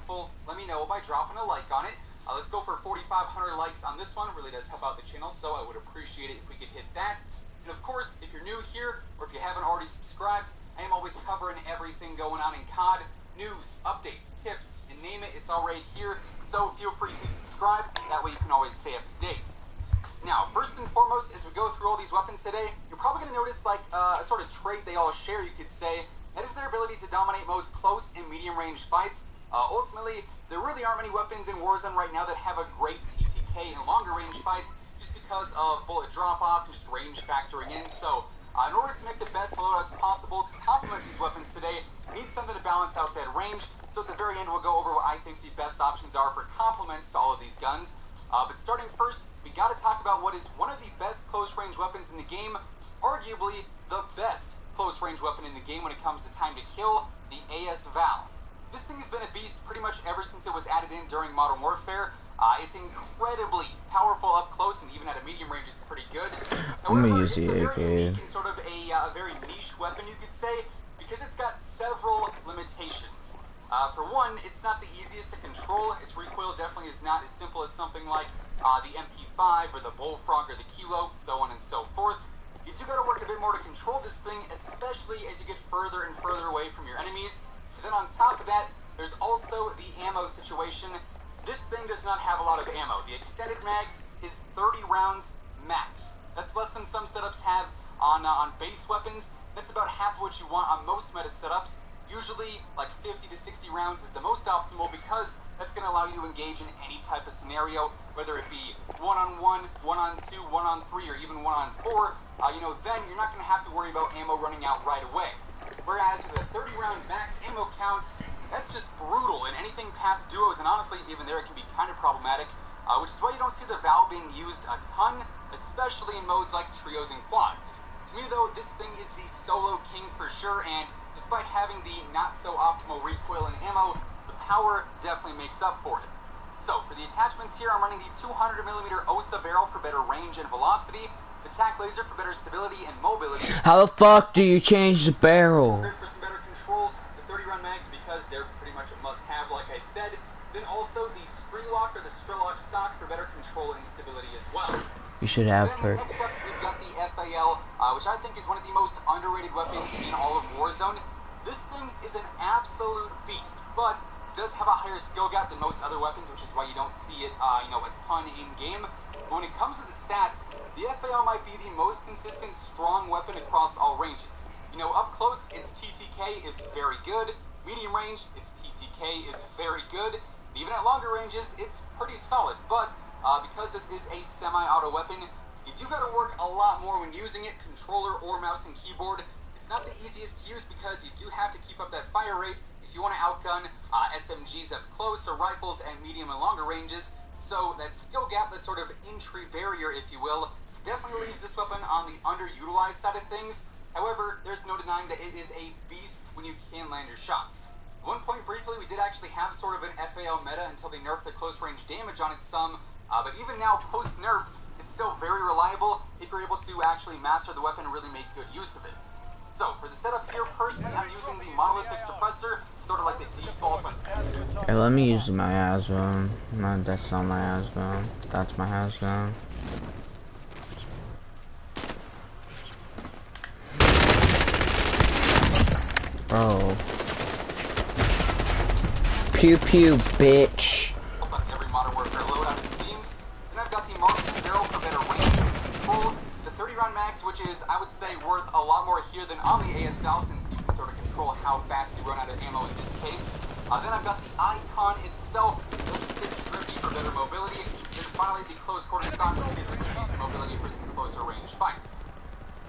helpful, let me know by dropping a like on it. Let's go for 4,500 likes on this one. It really does help out the channel, so I would appreciate it if we could hit that. And of course, if you're new here, or if you haven't already subscribed, I am always covering everything going on in COD. News, updates, tips, and name it, it's all right here. So feel free to subscribe, that way you can always stay up to date. Now, first and foremost, as we go through all these weapons today, you're probably going to notice like a sort of trait they all share, you could say. That is their ability to dominate most close and medium range fights. Ultimately, there really aren't many weapons in Warzone right now that have a great TTK in longer range fights, just because of bullet drop-off and just range factoring in. So, in order to make the best loadouts possible to complement these weapons today, we need something to balance out that range. So at the very end, we'll go over what I think the best options are for complements to all of these guns. But starting first, we got to talk about what is one of the best close-range weapons in the game, arguably the best close-range weapon in the game when it comes to time to kill, the AS Val. This thing has been a beast pretty much ever since it was added in during Modern Warfare. It's incredibly powerful up close, and even at a medium range, it's pretty good. However, it's a very unique and sort of a very niche weapon, you could say, because it's got several limitations. For one, it's not the easiest to control. Its recoil definitely is not as simple as something like the MP5 or the Bullfrog or the Kilo, so on and so forth. You do gotta work a bit more to control this thing, especially as you get further and further away from your enemies. And then on top of that, there's also the ammo situation. This thing does not have a lot of ammo. The extended mags is 30 rounds max. That's less than some setups have on base weapons. That's about half of what you want on most meta setups. Usually, like 50 to 60 rounds is the most optimal because that's going to allow you to engage in any type of scenario, whether it be 1-on-1, 1-on-2, 1-on-3, or even 1-on-4. Then you're not going to have to worry about ammo running out right away. Whereas with a 30-round max ammo count, that's just brutal, and anything past duos, and honestly, even there, it can be kind of problematic, which is why you don't see the Val being used a ton, especially in modes like trios and quads. To me, though, this thing is the solo king for sure, and despite having the not-so-optimal recoil and ammo, the power definitely makes up for it. So, for the attachments here, I'm running the 200mm OSA barrel for better range and velocity, the TAC laser for better stability and mobility. How the fuck do you change the barrel? For some better control, the 30-round mags, because they're pretty much a must-have, like I said. Then also the Strelok or the Strelok stock for better control and stability as well. You should have perk. Next up, we've got the FAL, which I think is one of the most underrated weapons in all of Warzone. This thing is an absolute beast, but does have a higher skill gap than most other weapons, which is why you don't see it, a ton in-game. But when it comes to the stats, the FAL might be the most consistent, strong weapon across all ranges. Up close, its TTK is very good. Medium range, its TTK is very good. Even at longer ranges, it's pretty solid. But because this is a semi-auto weapon, you do gotta work a lot more when using it, controller or mouse and keyboard. It's not the easiest to use because you do have to keep up that fire rate if you want to outgun SMGs up close or rifles at medium and longer ranges. So that skill gap, that sort of entry barrier, if you will, definitely leaves this weapon on the underutilized side of things. However, there's no denying that it is a beast when you can land your shots. At one point, briefly, we did actually have sort of an FAL meta until they nerfed the close-range damage on it some, but even now, post-nerf, it's still very reliable if you're able to actually master the weapon and really make good use of it. So, for the setup here, personally, I'm using the monolithic suppressor, sort of like the default one. Hey, let me use my Asvan. No, that's not my Asvan. That's my Asvan. Bro. Pew pew, bitch. Every Modern Warfare loadout, it seems. Then I've got the Marksman barrel for better range and control. The 30-round mags, which is, I would say, worth a lot more here than on the AS Val, since you can sort of control how fast you run out of ammo in this case. Then I've got the Icon itself. This is the Grippy for better mobility. Then finally, the close quarter stock, which gives us a decent mobility for some closer range fights.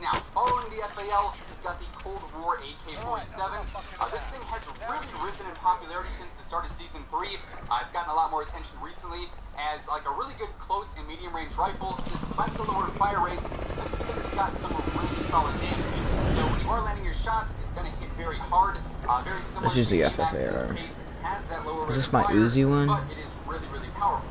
Now, following the FAL, we've got the Cold War AK-47. This thing has really risen in popularity since the start of Season 3. It's gotten a lot more attention recently as like a really good close and medium range rifle. Despite the lower fire rates, that's because it's got some really solid damage. So when you are landing your shots, it's going to hit very hard. Very similar this is the to FFAR. has that lower is this my Uzi one? But it is really, really powerful.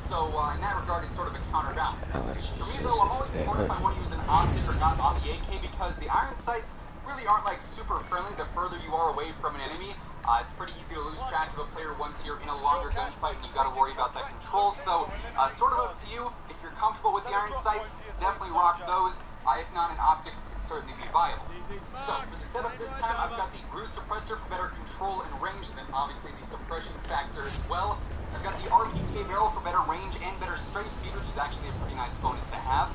So in that regard, it's sort of a counterbalance. For me, though, I'm always torn if I want to use an optic or not on the AK because the iron sights really aren't like super friendly the further you are away from an enemy. It's pretty easy to lose track of a player once you're in a longer gunfight and you've got to worry about that control. So, sort of up to you. If you're comfortable with the iron sights, definitely rock those. If not, an optic could certainly be viable. So, for the setup this time, I've got the Brew Suppressor for better control and range, and then obviously the suppression factor as well. I've got the RPK barrel for better range and better strafe speed, which is actually a pretty nice bonus to have.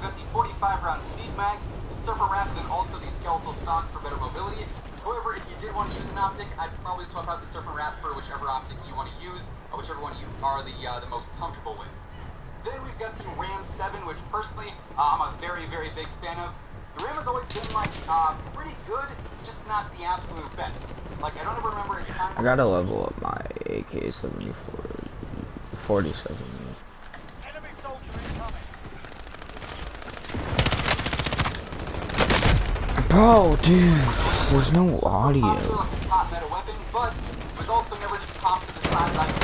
I've got the 45-round speed mag, the Surfer Wrap, and then also the Skeletal Stock for better mobility. However, if you did want to use an optic, I'd probably swap out the Surfer Wrap for whichever optic you want to use, or whichever one you are the most comfortable with. Then we've got the Ram 7, which personally I'm a very, very big fan of. The Ram has always been like pretty good, just not the absolute best. Like, I don't ever remember a time. I gotta level up my AK-74, 47. Enemy soldier incoming. Bro, dude, there's no audio. Like a top meta weapon, but was also never just tossed to the side like the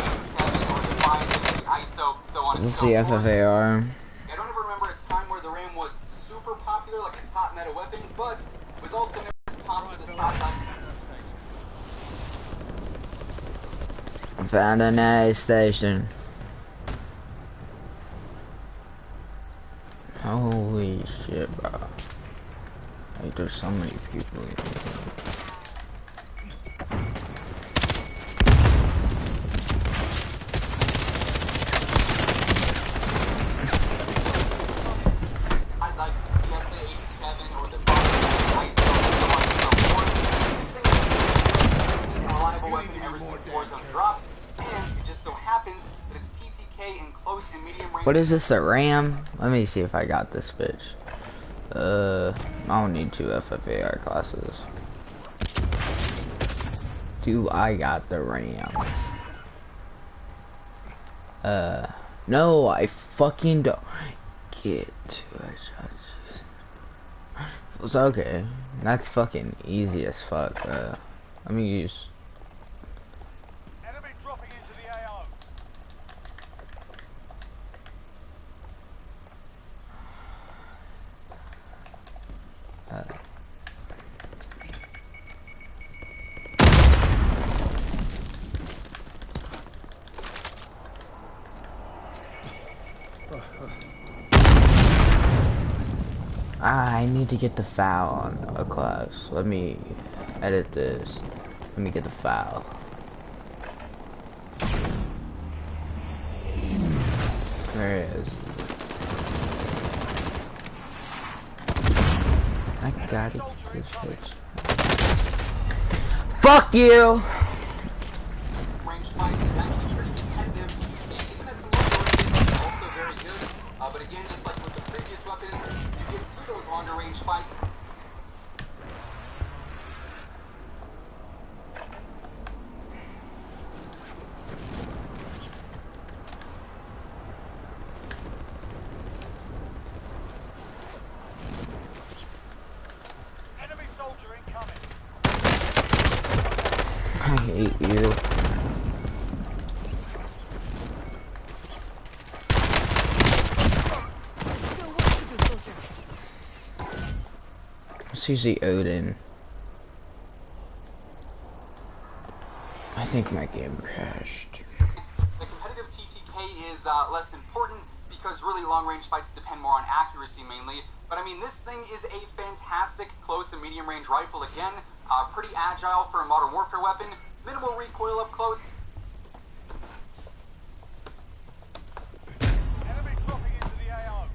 M7 or the 5 and the ISO, so on and Is this so the forth. FFAR? I don't ever remember a time where the Ram was super popular, like a top meta weapon, but was also never just tossed to the side like. Found a nice station. Holy shit, bro. Like, there's so many people here. I'd like the SA-87 or the ISO, so on and so forth. This thing is a reliable weapon ever since Warzone dropped, and it just so happens that it's TTK in close and medium range. What is this, a RAM? Let me see if I got this bitch. I don't need 2 FFAR classes. Do I got the RAM? No, I fucking don't get 2 shots. It's okay. That's fucking easy as fuck. Let me use. Enemy dropping into the AO. I need to get the foul on a class. Let me edit this. Let me get the foul. There it is. I gotta get this bitch. Fuck you! Range fights is actually pretty competitive, and even at some longer ranges, it's also very good. But again, just like with the previous weapons, you get to those longer range fights. Enemy soldier incoming. I hate you. Let's use the Odin. I think my game crashed. The competitive TTK is less important because really long-range fights depend more on accuracy mainly. But I mean, this thing is a fantastic close and medium-range rifle again. Pretty agile for a Modern Warfare weapon. Minimal recoil up close. Enemy dropping into the AO.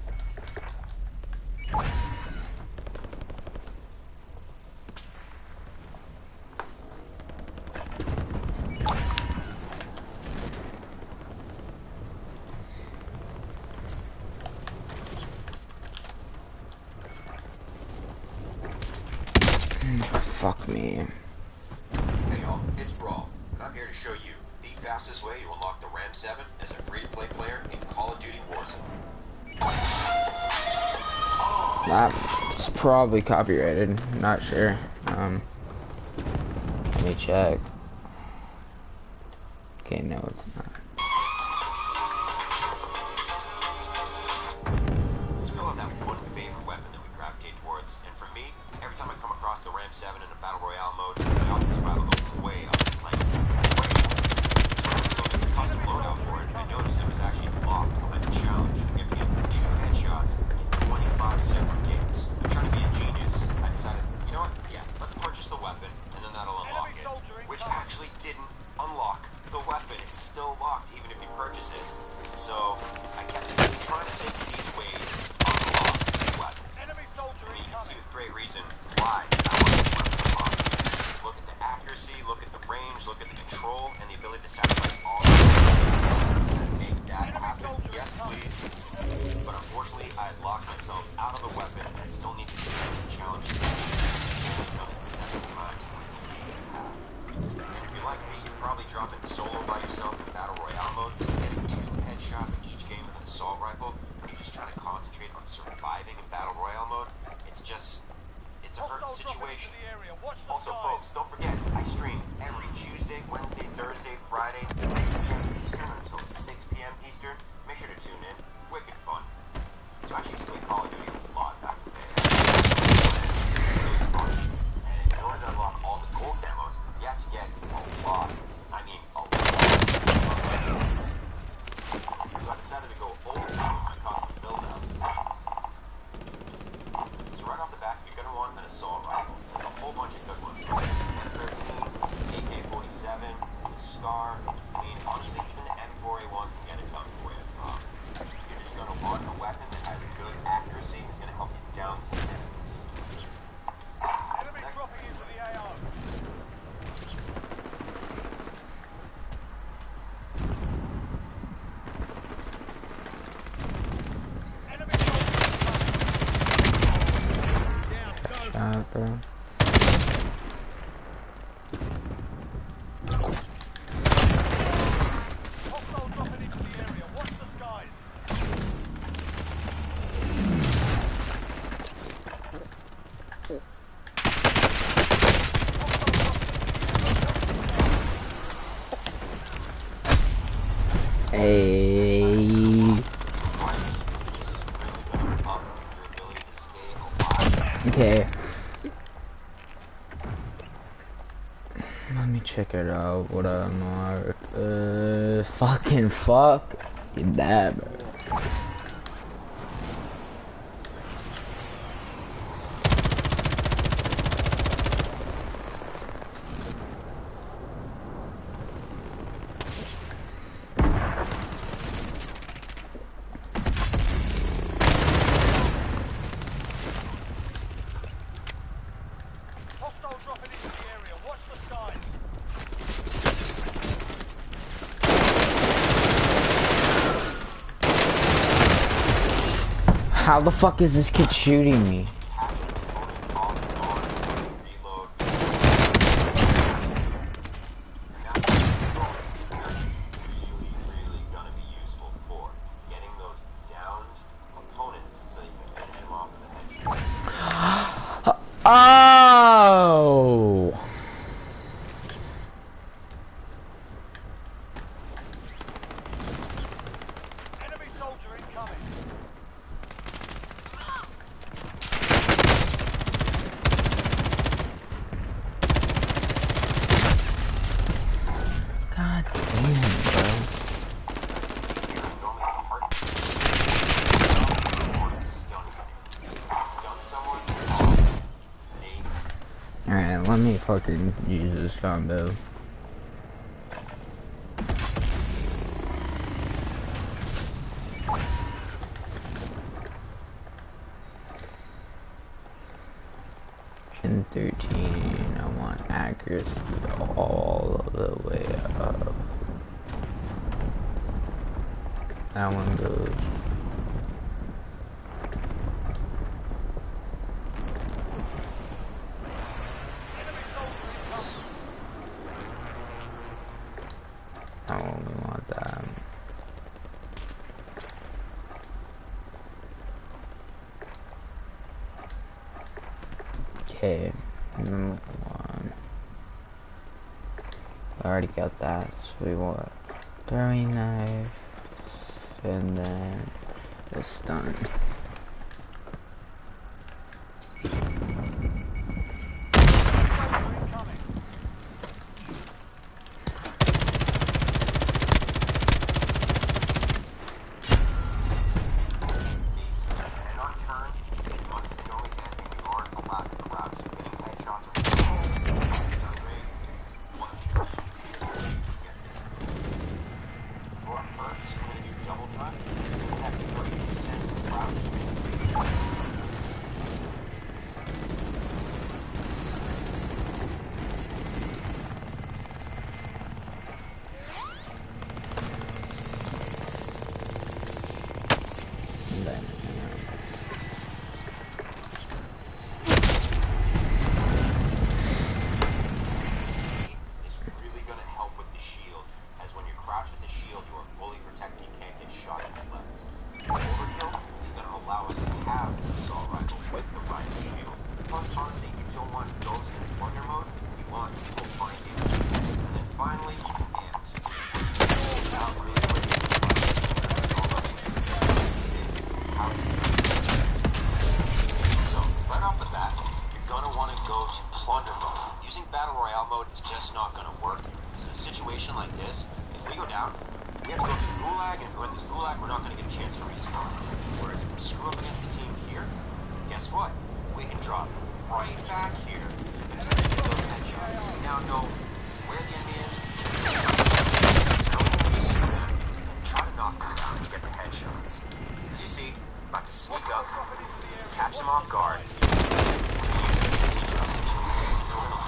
Fuck me. Hey y'all, it's Brawl, and I'm here to show you the fastest way to unlock the Ram 7 as a free-to-play player in Call of Duty Warzone. That's probably copyrighted. Not sure. Let me check. Okay, no, it's not. So we all have that one favorite weapon that we gravitate towards, and for me, every time I come across the Ram 7 in a Battle Royale mode, I also smile a little. control and the ability to sacrifice all to make that happen, yes please. But unfortunately, I had locked myself out of the weapon and I still need to do the challenge. I've only done it 7 times for the half. And if you're like me, you're probably dropping solo by yourself in Battle Royale mode, so getting 2 headshots each game with an assault rifle, when you're just trying to concentrate on surviving in Battle Royale mode, it's a hurting situation. Also, folks, don't forget, I stream every Tuesday, Wednesday, Thursday, Friday, 8 p.m. Eastern until 6 p.m. Eastern. Make sure to tune in. Wicked fun. So I actually used to play Call of Duty a lot back in the day. Really fun. And in order to unlock all the gold demos, you have to get a lot. I mean, a lot of demos. So I decided to go old school on my custom build up. So right off the bat, you're gonna want an assault rifle. There's a whole bunch of good ones. M13, AK-47, Scar. I mean, honestly, even the M4A1 can get it done for you. You're just gonna want a weapon that has good accuracy and is gonna help you down some enemies. Enemy dropping into the AO. Enemy down, Bro. hostile dropping into the area. Watch the skies. Hey. Okay. Let me check it out. What I'm fucking fuck. Get that, bro. Hostile dropping into the area. Watch the skies. How the fuck is this kid shooting me? Oh! Enemy soldier incoming. God damn, bro. Alright, let me fucking use this combo. In 13, I want accuracy all the way up. That one goes. Enemy soldier incoming. I only want that. Okay, number 1. I already got that, so we want throwing knife, and then the stun. For perks, you're going to do double time. So you're going to have 30% crouch. situation like this, if we go down, we have to go through the gulag, and if we went through the gulag, we're not going to get a chance to respawn. Whereas if we screw up against the team here, guess what? We can drop right back here and get those headshots. We now know where the enemy is, now we can pursue them and try to knock them down and get the headshots. As you see, I'm about to sneak up, catch them off guard,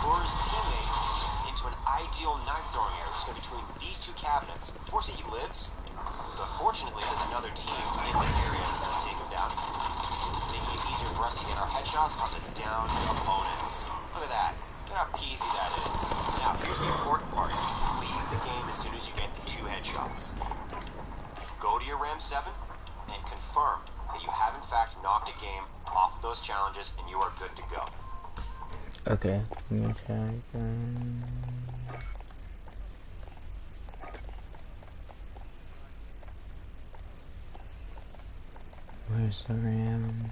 lure his teammate into an ideal knife throwing area. So between these two cabinets, unfortunately he lives, but fortunately there's another team in the area that's going to take him down, making it easier for us to get our headshots on the downed opponents. Look at that. Look how peasy that is. Now, here's the important part. Leave the game as soon as you get the 2 headshots. Go to your RAM 7 and confirm that you have in fact knocked a game off of those challenges and you are good to go. Okay, let me check. Where's the RAM?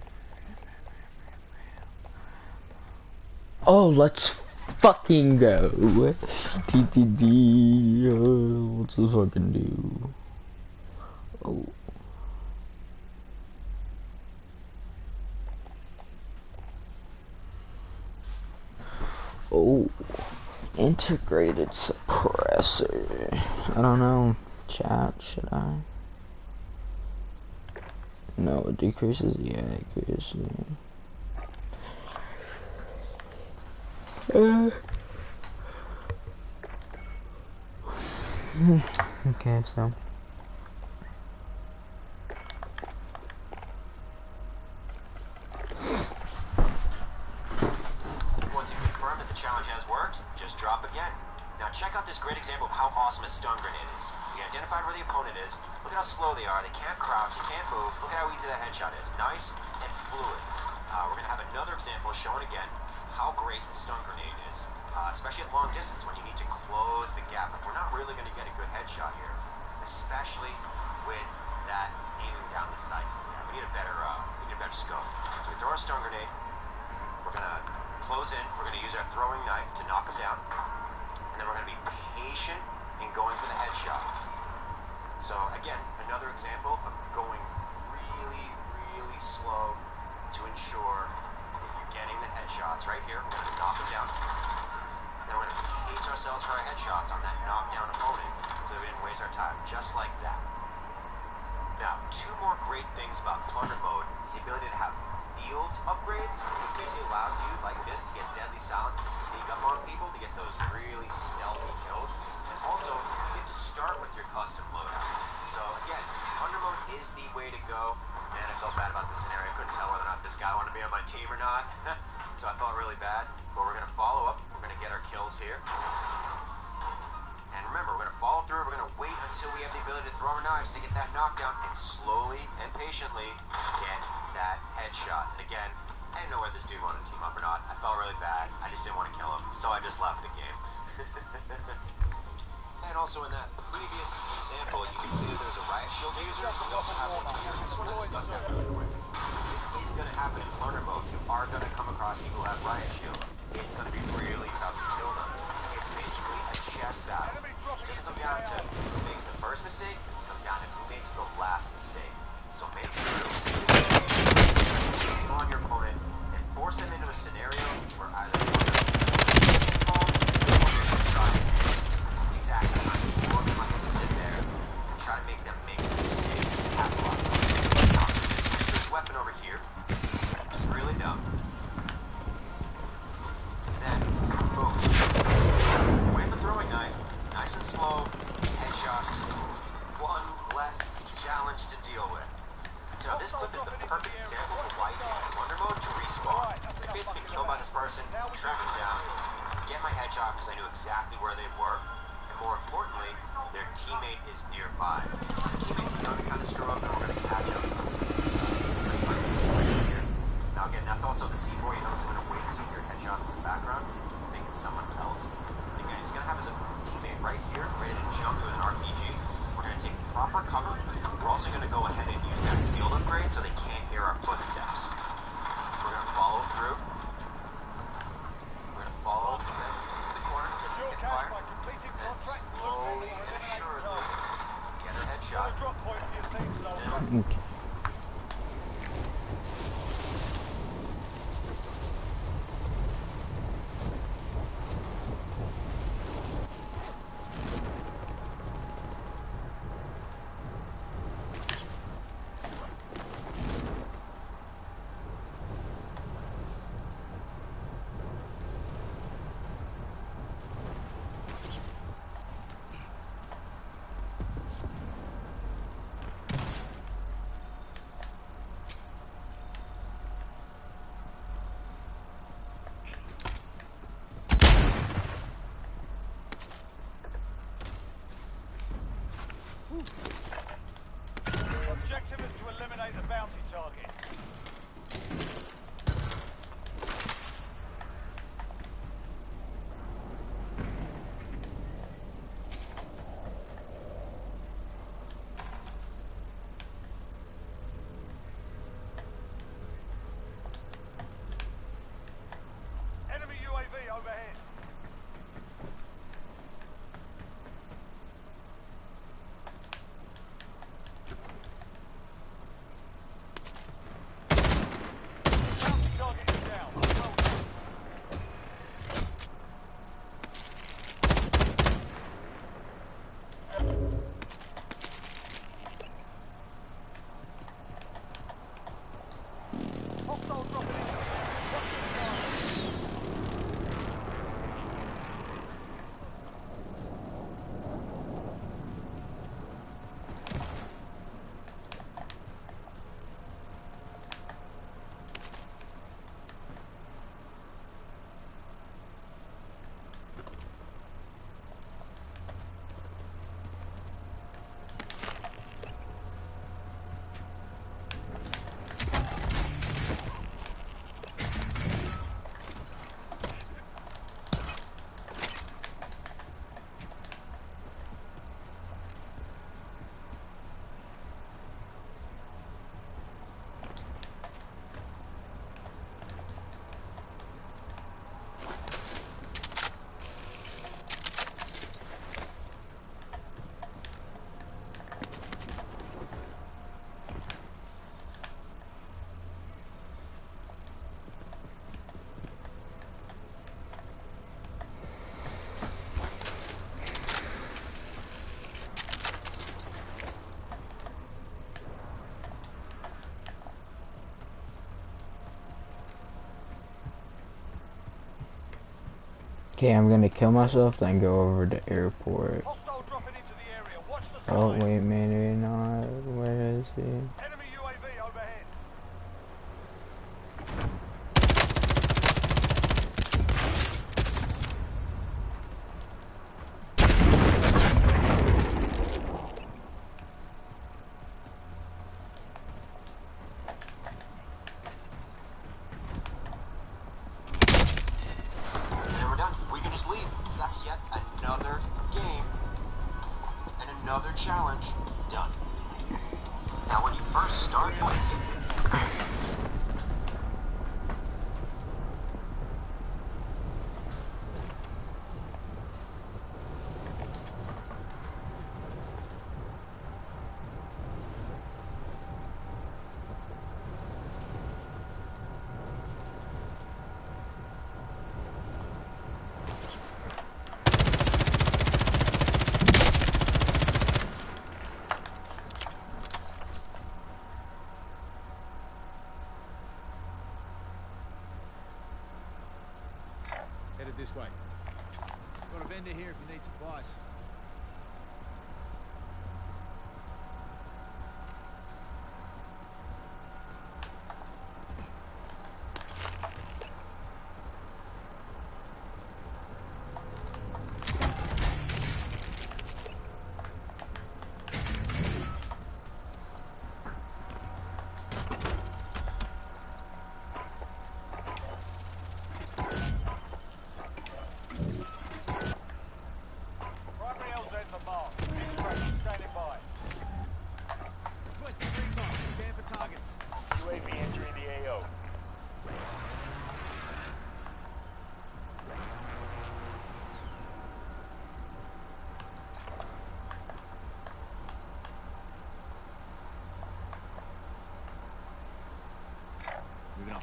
Oh, let's fucking go. TTD. What's this fucking do? Oh. Oh, integrated suppressor. I don't know. Chat, should I? No, it decreases the accuracy. Okay, so. Drop again. Now check out this great example of how awesome a stun grenade is. We identified where the opponent is. Look at how slow they are. They can't crouch. They can't move. Look at how easy that headshot is. Nice and fluid. We're going to have another example showing again how great the stun grenade is, especially at long distance when you need to close the gap. We're not really going to get a good headshot here, especially with that aiming down the sights. We need a better scope. So we throw our stun grenade. We're going to close in, we're going to use our throwing knife to knock them down, and then we're going to be patient in going for the headshots. So again, another example of going really, really slow to ensure that you're getting the headshots. Right here, we're going to knock them down, then we're going to pace ourselves for our headshots on that knockdown opponent so that we didn't waste our time, just like that. Now, 2 more great things about Plunder Mode is the ability to have field upgrades, which basically allows you, like this, to get deadly silence and sneak up on people to get those really stealthy kills. And also, you get to start with your custom loadout. So again, Plunder Mode is the way to go. Man, I felt bad about this scenario. I couldn't tell whether or not this guy wanted to be on my team or not. So I felt really bad. But we're going to follow up. We're going to get our kills here. And remember, we're going to follow through. We're going to wait until we have the ability to throw our knives to get that knockdown and slowly and patiently get that headshot. And again, I didn't know whether this dude wanted to team up or not. I felt really bad. I just didn't want to kill him, so I just left the game. And also in that previous example, you can see that there's a riot shield user. We also have one here. I just want to discuss that really quick. This is going to happen in Plunder Mode. You are going to come across people who have riot shield. It's going to be really tough to kill them. It's basically a chess battle. It doesn't come down to who makes the first mistake. It comes down to who makes the last mistake. So make sure you on your opponent and force them into a scenario where either exactly trying to blow them like this did there and try to make them make a mistake and capitalize on it. Now, switch this weapon over here, which is really dumb. Then, boom. With the throwing knife, nice and slow, headshots, one less challenge to deal with. So this clip is the perfect example of why you can Plunder Mode to respawn. I basically killed by this person, track them down, get my headshot because I knew exactly where they were, and more importantly, their teammate is nearby. The teammate's going to kind of screw up and we're going to catch up. Now again, that's also the C4. You notice I'm going to wait until your headshots in the background, make it someone else. And again, he's going to have his teammate right here, ready to jump with an RPG. We're going to take proper cover. We're also going to go ahead and use that field upgrade so they can't hear our footsteps. We're going to follow through. We're going to follow them to the corner, get some hip fire, and then slowly Okay. Objective is to eliminate the bounty target. Enemy UAV overhead. Bounty target is down. Well done. Hostile dropping into the area. Watch the sky. Okay, I'm gonna kill myself, then go over to airport. Hostile dropping into the area. Watch the sky. Oh wait, maybe not. Where is he? Enemy UAV overhead. And we're done. We can just leave. That's yet another game and another challenge done. Now, when you first start,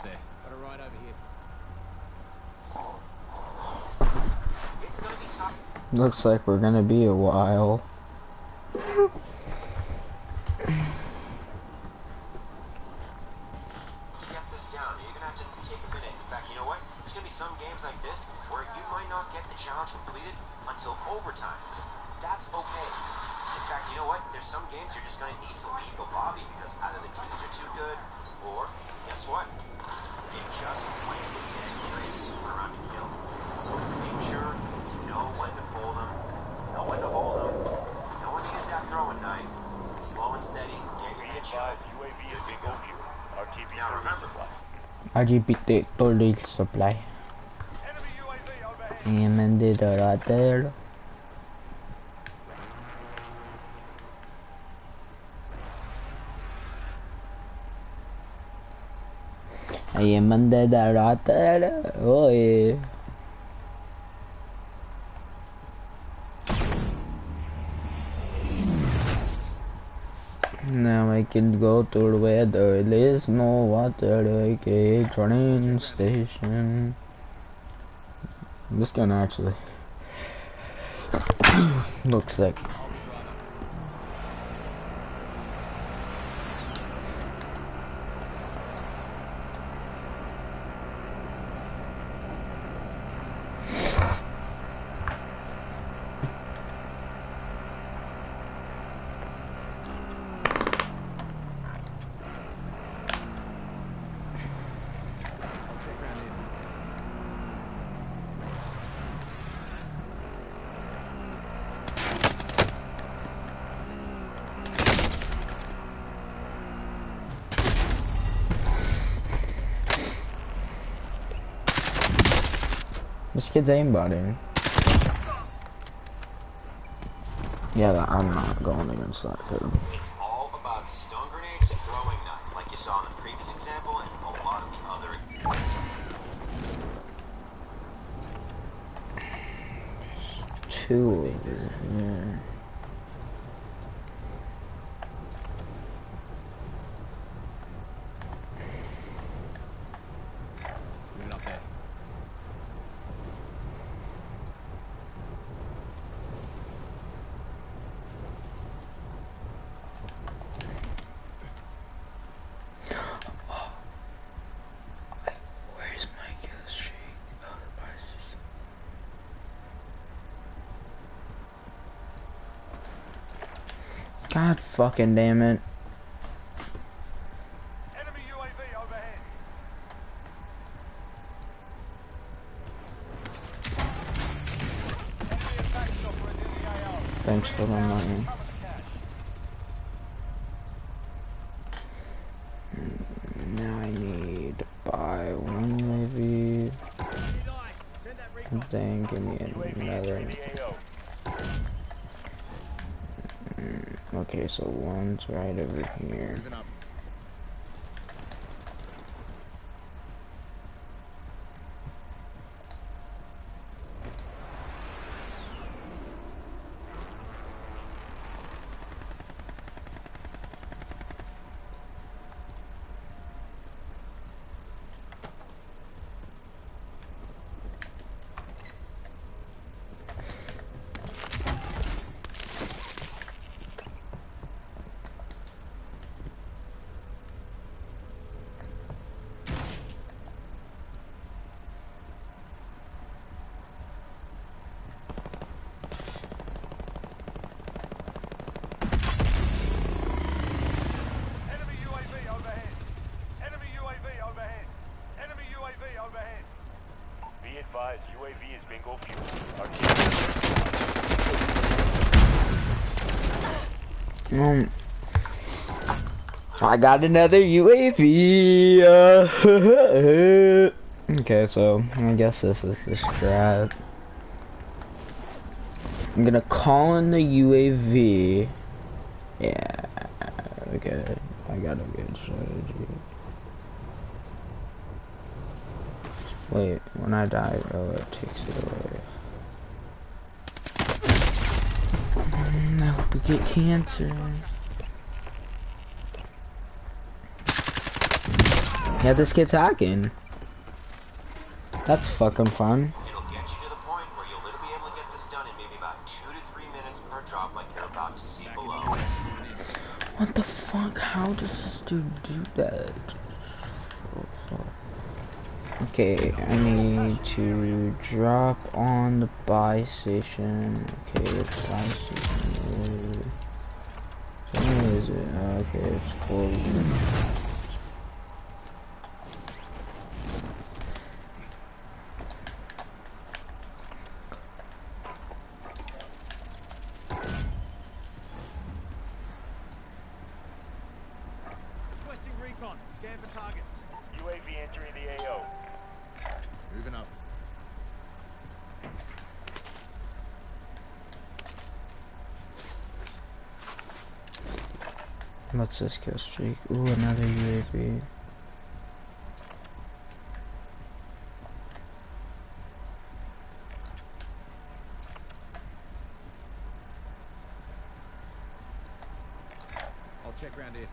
there. Got a ride over here. It's gonna be tough. Looks like we're gonna be a while. Get this down. You're gonna have to take a minute. In fact, you know what? There's gonna be some games like this where you might not get the challenge completed until overtime. That's okay. In fact, you know what? There's some games you're just gonna need to leave the lobby because either the teams are too good, or guess what? They just went to a dead freeze around to kill. So make sure to know when to fold them, know when to hold them, know when to use that throwing knife. Slow and steady. Get your head shot. UAV is bingo fuel. RTB Now remember, RGB total supply. Enemy UAV overhead. And did right there. I am under the water. Oh yeah. Now I can go to where there is no water, like a train station. This gun actually looks like. This kid's aimbotting. Yeah, I'm not going against that kid. It's all about stun grenade to throwing knife, like you saw in the previous example and a lot of the other. Two over here. Move it up there. Where's my kill streak? Oh, the bars. God fucking damn it. Enemy UAV overhead. Enemy attack chopper is in the AO. Thanks for the money. Cover the cash. Now I need to buy one UAV. Send that recon. And then give me another. UAV is in the AO. Okay, so one's right over here. Moving up. Enemy UAV overhead. Enemy UAV overhead. Enemy UAV overhead. Be advised, UAV is bingo fuel. I got another UAV. Okay, so I guess this is the strat. I'm gonna call in the UAV. Yeah, okay. I got a good strategy. Wait, when I die, oh, it takes it away. I hope we get cancer. Yeah, this kid's hacking. That's fucking fun. It'll get you to the point where you'll literally be able to get this done in maybe about 2 to 3 minutes per drop like you're about to see below. What the fuck? How does this dude do that? Okay, I need to drop on the buy station. Okay, it's buy station. Where is it? Okay, it's 40. Requesting recon. Scan for targets. UAV entering the AO. Moving up. What's this kill streak? Ooh, another UAV. I'll check round here.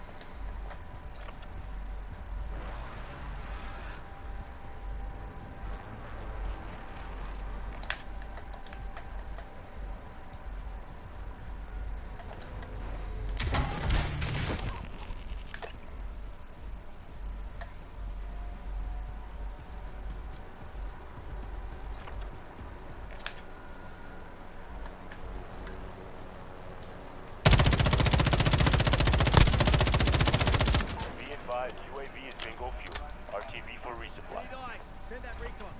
Be advised, UAV is bingo fuel. RTV for resupply. Need eyes. Send that recon.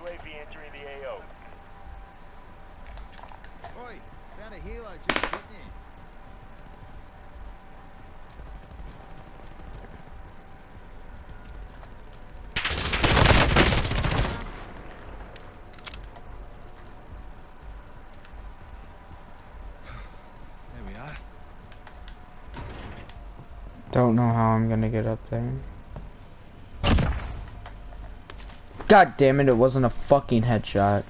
UAV entering the AO. Oi, found a helo just sitting here. There we are. Don't know how I'm gonna get up there. God damn it, it wasn't a fucking headshot.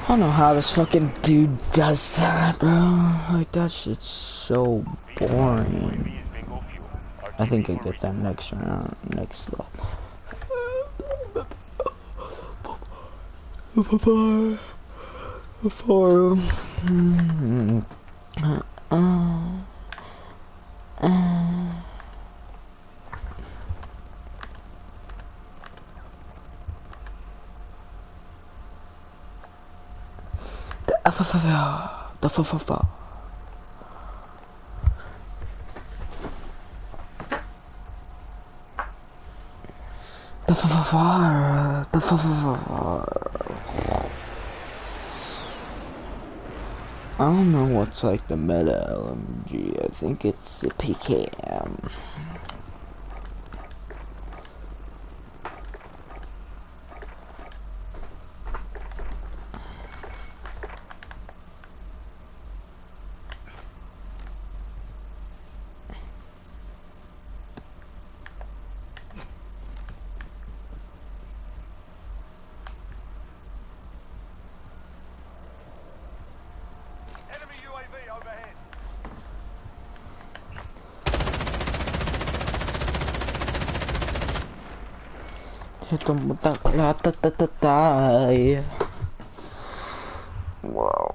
I don't know how this fucking dude does that, bro. Like, that shit's so boring. UAV is bingo fuel. I think I RTV for get that resupply. next round, next level. Before, I don't know what's like the meta LMG. I think it's a PKM. Enemy UAV overhead. Ito mo tatay. Wow.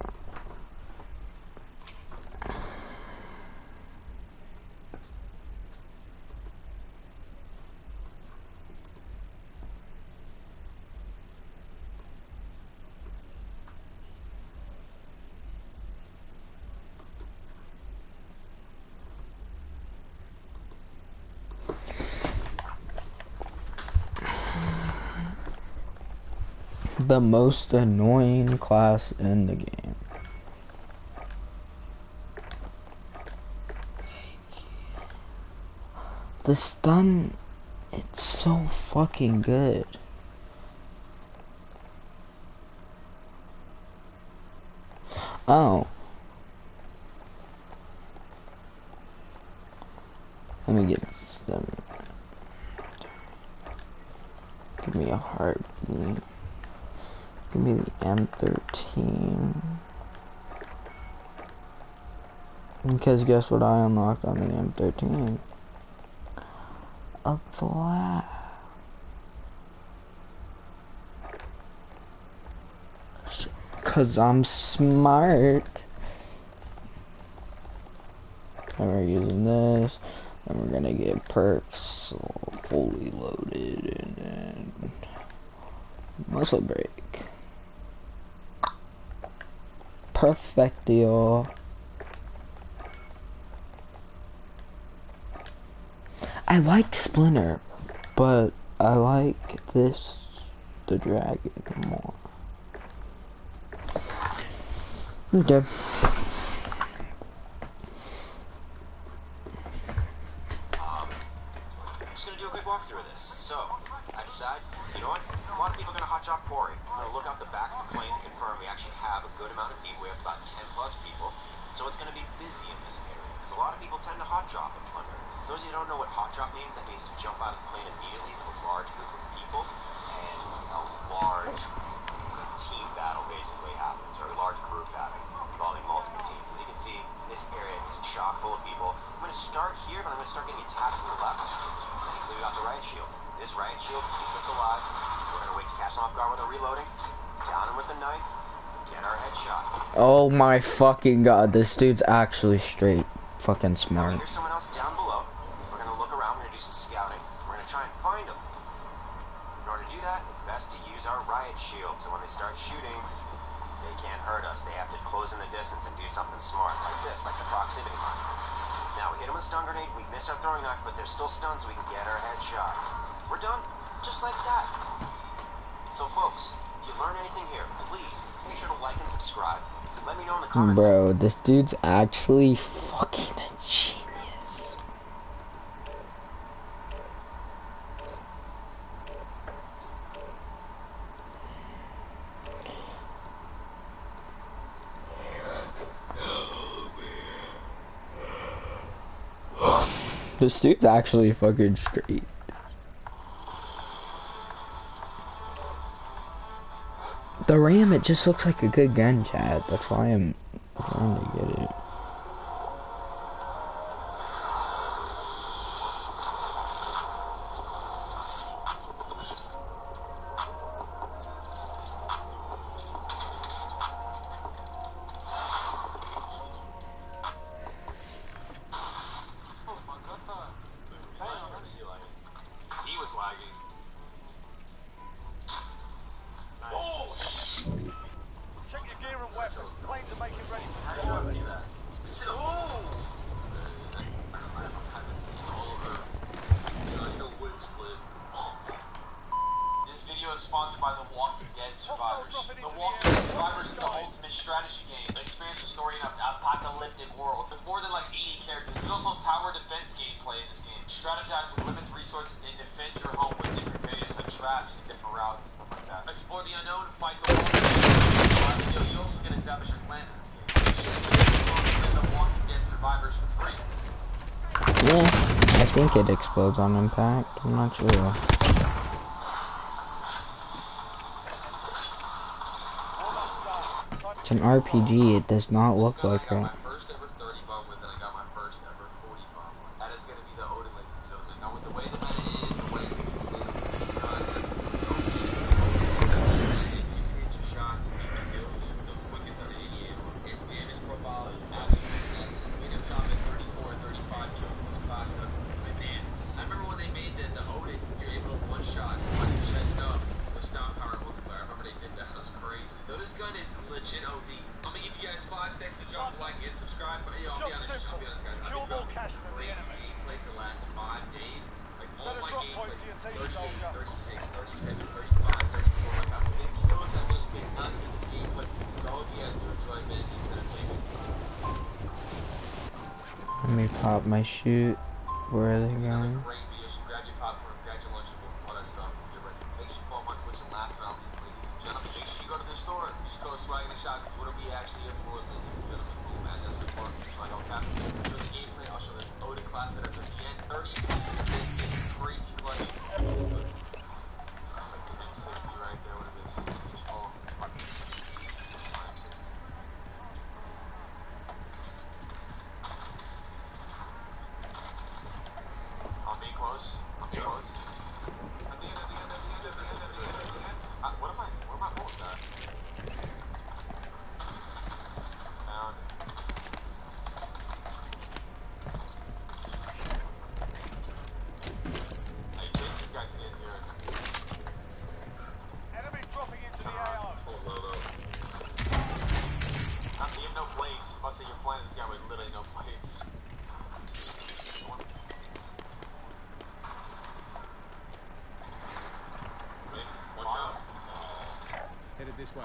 The most annoying class in the game. The stun, it's so fucking good. Oh. Let me get some. Give me a heartbeat. Give me the M13. Because guess what I unlocked on the M13? A flag. Cause I'm smart. And we're using this. And we're gonna get perks fully loaded and then muscle break. Perfectio. I like Splinter, but I like this, the dragon, more. Okay. I'm just gonna do a quick walkthrough of this. So, I decide, you know what? A lot of people are gonna hotshot Pori. I'm gonna look out the back of the plane to confirm we actually have a good amount of people. We have about 10 plus people. So it's gonna be busy in this area. Because a lot of people tend to hot drop in Plunder. For those of you who don't know what hot drop means, that means to jump out of the plane immediately with a large group of people and a large team battle basically happens, or a large group battle involving multiple teams. As you can see, this area is chock full of people. I'm going to start here, but I'm going to start getting attacked from the left. Thankfully, we got the riot shield. This riot shield keeps us alive. We're going to wait to catch them off guard when they're reloading. Down them with the knife. Get our headshot. Oh my fucking god, this dude's actually straight fucking smart. There's someone else down below. We're going to look around. We're going to do some scouting. We're going to try and find them. In order to do that, it's best to use our riot shield. So when they start shooting, they can't hurt us. They have to close in the distance and do something smart, like this, like the proximity mine. Now, we hit them with a stun grenade, we miss our throwing knife, but they're still stunned so we can get our headshot. We're done, just like that. So, folks, if you learn anything here, please make sure to like and subscribe. Let me know in the comments. Bro, this dude's actually fucking a genius. This dude's actually fucking straight. The Ram, it just looks like a good gun, chat. That's why I'm trying to get it. He was lagging. Check your gear and weapons. Planes are making ready for deployment. This video is sponsored by The Walking Dead Survivors. The Walking Dead Survivors is the ultimate strategy game. Experience the story in an apocalyptic world with more than like 80 characters. There's also tower defense gameplay in this game. Strategize with limited resources and defend your home with different various like traps and different routes and stuff like that. Explore the unknown, fight the world. You also can establish your clan in this game. You should play The Walking Dead Survivors for free. Yeah, I think it explodes on impact. I'm not sure. It's an RPG, it does not look like it. I got my first ever 30 bomb with and I got my first ever 40 bomb with. That is going to be the Odin, ladies and gentlemen. Now with the way the meta is, the way the people is, if you can hit your shots and kills the quickest out of any ammo, its damage profile is absolutely nuts. We have shot at 34 and 35 kills in this class stuff. Man, I remember when they made the Odin, you're able to one-shot somebody's chest up with stomp power multiplier. I remember they did that. That was crazy. So this gun is legit OD. I'm gonna give you guys 5 seconds to drop a like and subscribe. But yo, I'll be honest, guys. I've been dropping crazy gameplay for the last 5 days. Like all my gameplays, 38, 36, 37, 35, 34. Like I'm 50 kills. I was big nuts in this gameplay. For all of you guys to enjoy, man, it's entertainment. Let me pop my shoot. Where are they going? Great video. So grab your popcorn, grab your lunchable, all that stuff. Get ready. Make sure you follow my Twitch and last but not least, ladies and gentlemen. Make sure you go to the store. Use code swag in the shop. What are we actually here for, ladies and gentlemen? Cool, man. That's Or like I'll cap for the gameplay, I'll show the Odin class setup at the end. 30 pieces of this is crazy clutch. Like the M60 right there, what it is. Oh, I'm being close. I'm being close. At the end, at the end, at the end, at the end, at the end, at the end. Where am I bullets at? Found it. Hey, chase this guy to the end zero. Enemy dropping into the AO. Full logo. You have no plates. I'll say you're flying this guy with literally no plates. Watch out. Headed this way.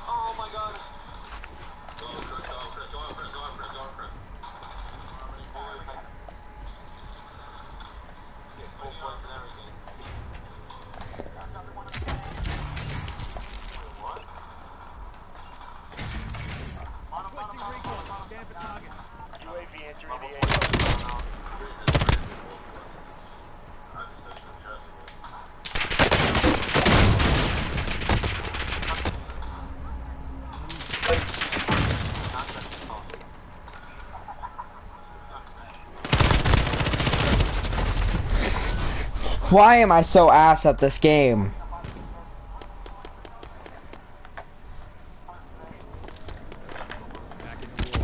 Oh my god. Go, Chris, go, Chris, go, Chris, go, Chris, go, Chris. Get full points and everything. Wait, what? Requesting recon. Scan for targets. UAV entering the AO. I just don't even trust this. Why am I so ass at this game? Back in the wall.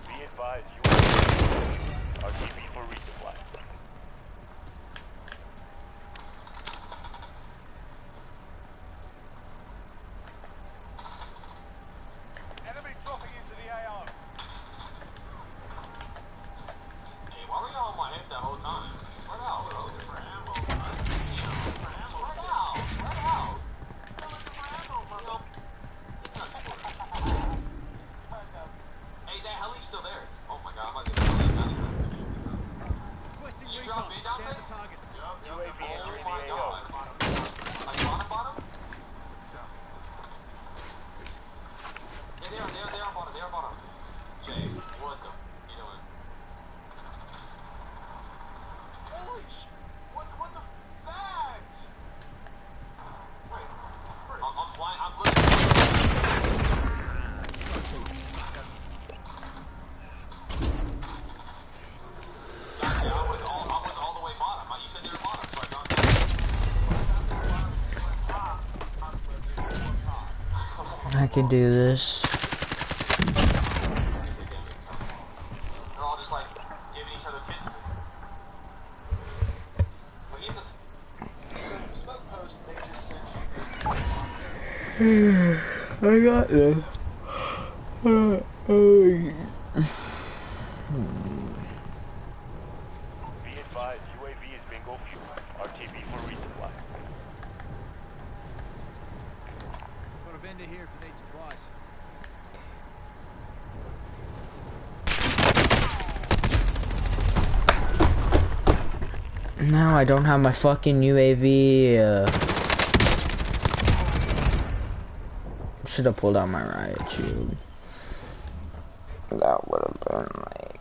Be advised, UAV RTB for resupply. Enemy dropping into the AO. Hey, why were y'all on my head that whole time? Spread out, bro. Looking for ammo. Spread out. Spread out. You're looking for ammo, bro. Hey, that heli's still there. Oh my god, I'm about to get the heli down here. Requesting You recon. drop me down Scan there? for targets. UAV Oh entering my the god. AO. Like bottom, bottom? Yeah, they are bottom, they are bottom. Jay, what the you doing? Holy sh... What the f is that? Wait, I'm flying, I'm literally... Gotcha, I was all the way bottom. You said they were bottom, so I dropped down. I can do this. They're all just like giving each other kisses. But he's a smoke post. They just sent you. I got this. Be advised, UAV is bingo fuel. RTB for resupply. Got a vendor here if you need supplies. Now I don't have my fucking UAV. Should have pulled out my riot shield. That would have been like.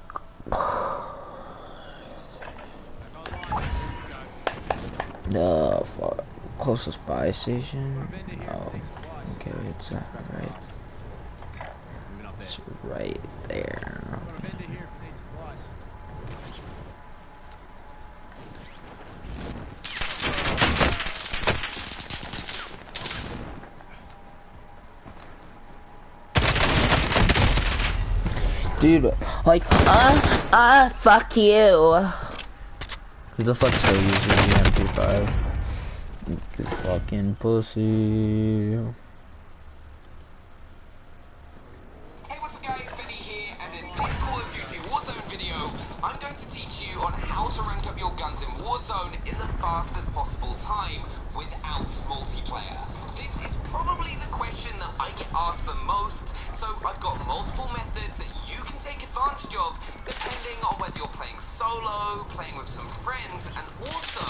Back online. Here we go. The fuck. Closest buy station. Got a vendor here Oh, if you need supplies. okay, it's that right. Fast. Moving up there. It's right there. Got a vendor here if you need supplies. Dude, like, fuck you. Who the fuck still uses the MP5? You fucking pussy. Hey, what's up, fastest possible time without multiplayer? This is probably the question that I get asked the most, so I've got multiple methods that you can take advantage of depending on whether you're playing solo, playing with some friends, and also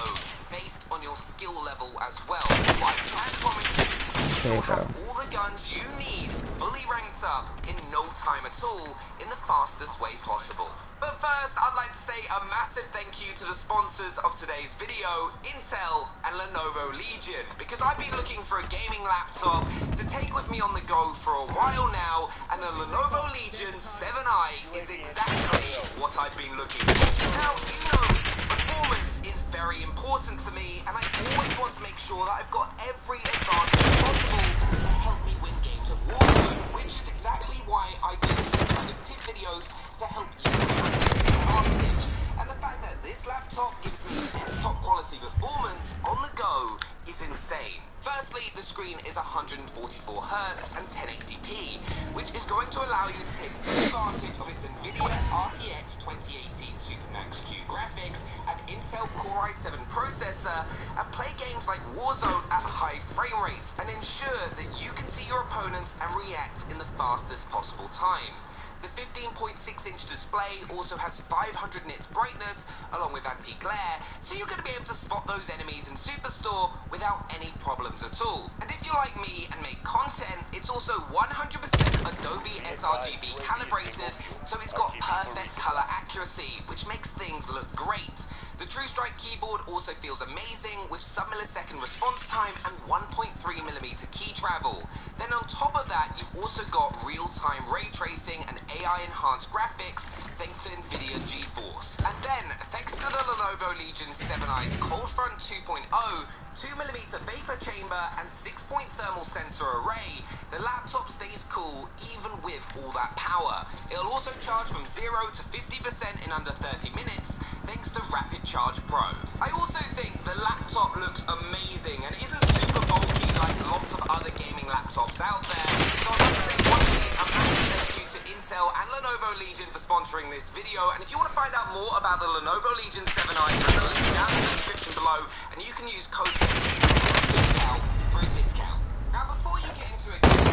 based on your skill level as well. I can promise you, you'll have all the guns you need fully ranked up in no time at all in the fastest way possible. But first, I'd like to say a massive thank you to the sponsors of today's video, Intel and Lenovo Legion, because I've been looking for a gaming laptop to take with me on the go for a while now, and the Lenovo Legion 7i is exactly what I've been looking for. Now, you know, performance is very important to me, and I always want to make sure that I've got every advantage possible to help me win games of Warzone, which is exactly why I do these kind of tip videos to help you have an advantage. And the fact that this laptop gives me desktop quality performance on the go is insane. Firstly, the screen is 144Hz and 1080p, which is going to allow you to take full advantage of its NVIDIA RTX 2080 Supermax Q graphics and Intel Core i7 processor, and play games like Warzone at high frame rates and ensure that you can see your opponents and react in the fastest possible time. The 15.6-inch display also has 500 nits brightness along with anti-glare, so you're going to be able to spot those enemies in Superstore without any problems at all. And if you're like me and make content, it's also 100% Adobe sRGB calibrated, so it's got perfect color accuracy, which makes things look great. The True Strike keyboard also feels amazing with sub-millisecond response time and 1.3mm key travel. Then on top of that, you've also got real-time ray tracing and AI-enhanced graphics thanks to NVIDIA GeForce. And then, thanks to the Lenovo Legion 7i's Cold Front 2.0, 2mm vapor chamber and 6-point thermal sensor array, the laptop stays cool even with all that power. It'll also charge from 0 to 50% in under 30 minutes thanks to Rapid Charge Pro. I also think the laptop looks amazing and isn't super bulky like lots of other gaming laptops out there. So I'd like to say once again a massive thank you to Intel and Lenovo Legion for sponsoring this video, and if you want to find out more about the Lenovo Legion 7i, there's a link down in the description below, and you can use code out for a discount. Now before you get into a game,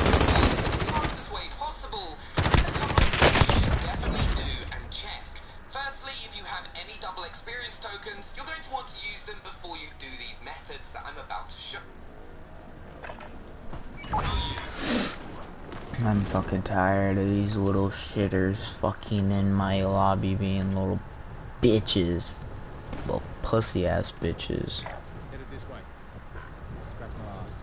the fastest way possible, there's a couple of things you should definitely do and check. Firstly, if you have any double experience tokens, you're going to want to use them before you do these methods that I'm about to show you. I'm fucking tired of these little shitters fucking in my lobby being little bitches. Little pussy ass bitches. Headed this way. Scratch my last.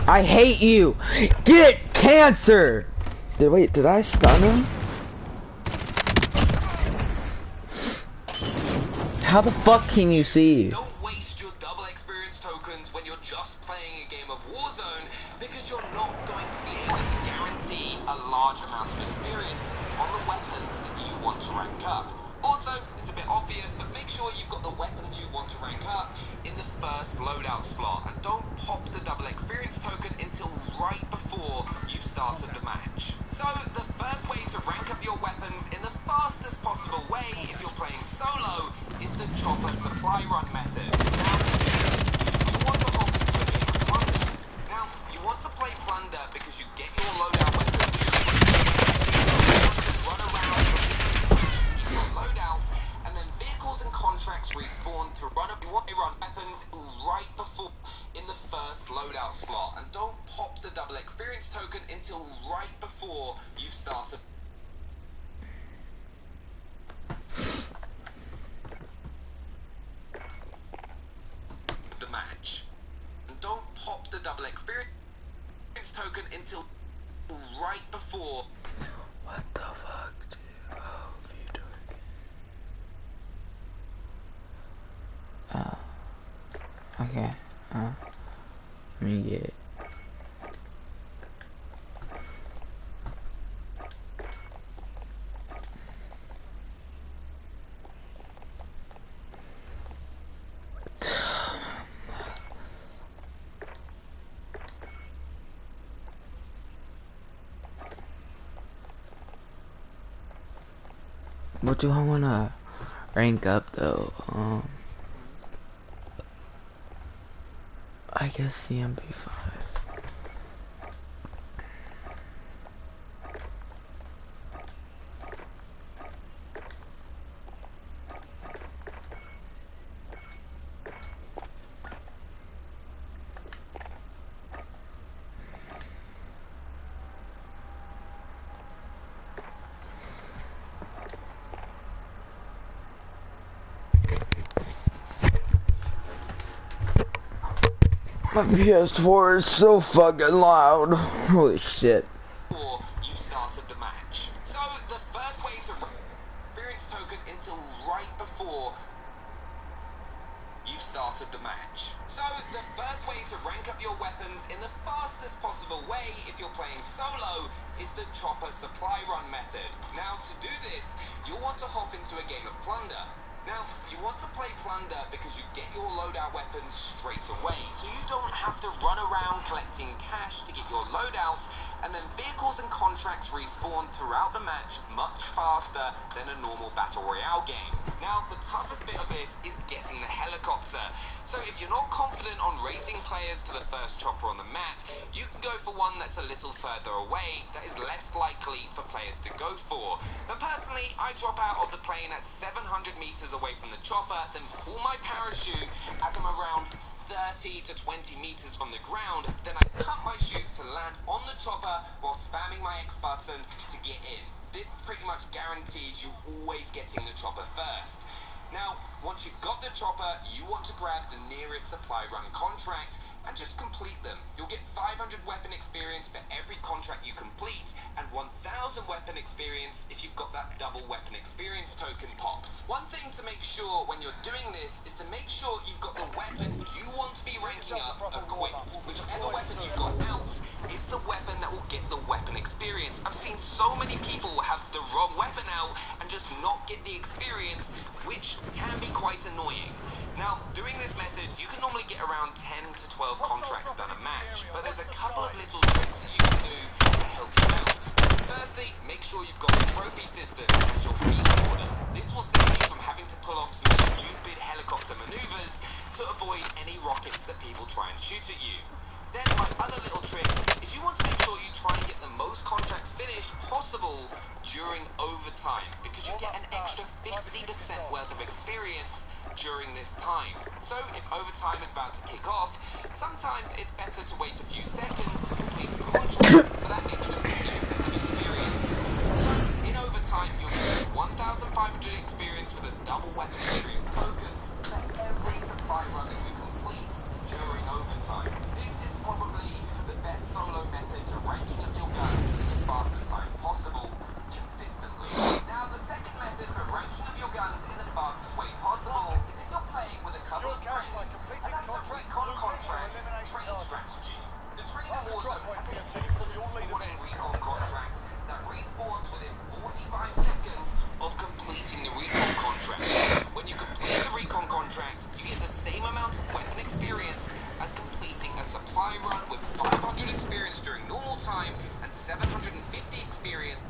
I hate you! Get cancer! Wait, did I stun him? How the fuck can you see? Don't waste your double experience tokens when you're just playing a game of Warzone, because you're not going to be able to guarantee a large amount of experience on the weapons that you want to rank up. Also, it's a bit obvious, but make sure you've got the weapons you want to rank up in the first loadout slot, and don't pop the double experience token until right before you've started the match. So, the first way to rank up your weapons in the fastest possible way if you're playing solo is the chopper supply run method. Now, you want to hop into a game of Plunder. Now, you want to play Plunder because you get your loadout weapons, run around loadouts, and then vehicles and contracts respawn to run weapons right before in the first loadout slot, and don't pop the double experience token until right before you've started the match. And don't pop the double experience token until right before. What the fuck, dude? Oh, you doing? Okay. Let me get. What do I wanna rank up though? I guess the MP5. My PS4 is so fucking loud. Holy shit. Before you started the match. So the first way to experience token until right before you started the match. So the first way to rank up your weapons in the fastest possible way if you're playing solo is the chopper supply run method. Now to do this, you'll want to hop into a game of Plunder. Now, you want to play Plunder because you get your loadout weapons straight away, so you don't have to run around collecting cash to get your loadouts, and then vehicles and contracts respawn throughout the match much faster than a normal Battle Royale game. Now, the toughest bit of this is getting the helicopter. So if you're not confident on raising players to the first chopper on the map, you can go for one that's a little further away that is less likely for players to go for. But personally, I drop out of the plane at 700 meters away from the chopper, then pull my parachute as I'm around 30 to 20 meters from the ground, then I cut my chute to land on the chopper while spamming my X button to get in. This pretty much guarantees you always getting the chopper first. Now, once you've got the chopper, you want to grab the nearest supply run contract and just complete them. You'll get 500 weapon experience for every contract you complete, and 1000 weapon experience if you've got that double weapon experience token popped. One thing to make sure when you're doing this is to make sure you've got the weapon you want to be ranking up equipped. Whichever weapon you've got out is the weapon that will get the weapon experience. I've seen so many people have the wrong weapon out and just not get the experience, which can be quite annoying. Now, doing this method, you can normally get around 10 to 12 contracts done a match, but there's a couple of little tricks that you can do to help you out. Firstly, make sure you've got the trophy system as your field order. This will save you from having to pull off some stupid helicopter maneuvers to avoid any rockets that people try and shoot at you. Then my other little trick is you want to make sure you try and get the most contracts finished possible during overtime, because you get an extra 50% worth of experience during this time. So if overtime is about to kick off, sometimes it's better to wait a few seconds to complete a contract for that extra 50% of experience. So in overtime, you'll get 1,500 experience with a double weapon experience token for every supply run that you complete during overtime. This is probably the best solo method to ranking up your guns in the fastest time possible, consistently. Now, the second method for ranking up your guns in the fastest way possible is if you're playing with a couple of friends, and that's the recon contract train strategy. The train in Warzone has an infinite spawning recon contract that respawns within 45 seconds of completing the recon contract. When you complete the recon contract, you get the same amount of weapon experience as completing a supply run with 500 experience during normal time and 750 experience.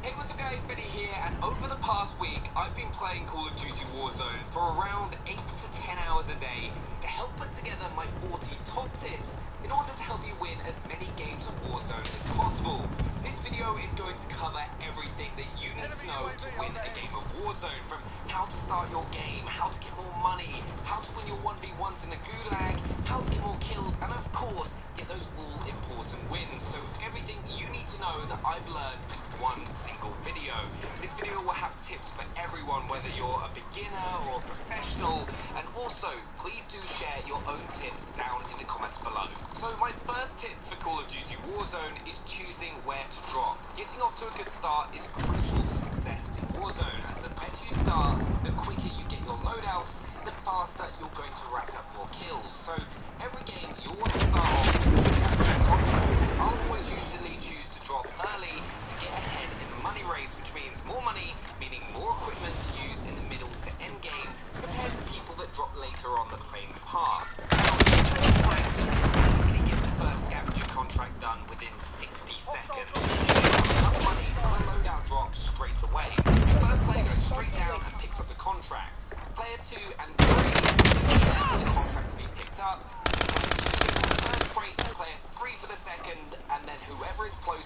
Hey, what's up guys, Benny here, and over the past week I've been playing Call of Duty Warzone for around 8 to 10 hours a day to help put together my 40 top tips in order to help you win as many games of Warzone as possible. This video is going to cover everything that you need to know to win a game of Warzone, from how to start your game, how to get more money, how to win your 1v1s in the gulag, how to get more kills, and of course get those all important wins. So everything you need to know that I've learned in one single video. This video will have tips for everyone, whether you're a beginner or a professional, and also please do share your own tips down in the comments below. So my first tip for Call of Duty Warzone is choosing where to drop. Getting off to a good start is crucial to success in Warzone, as the better you start, the quicker you get your loadouts, the faster you're going to rack up more kills. So every game you'll want to start off with a contract. I'll always usually choose to drop early to get ahead in the money race, which means more money, meaning more equipment to use in the middle to end game, compared to people that drop late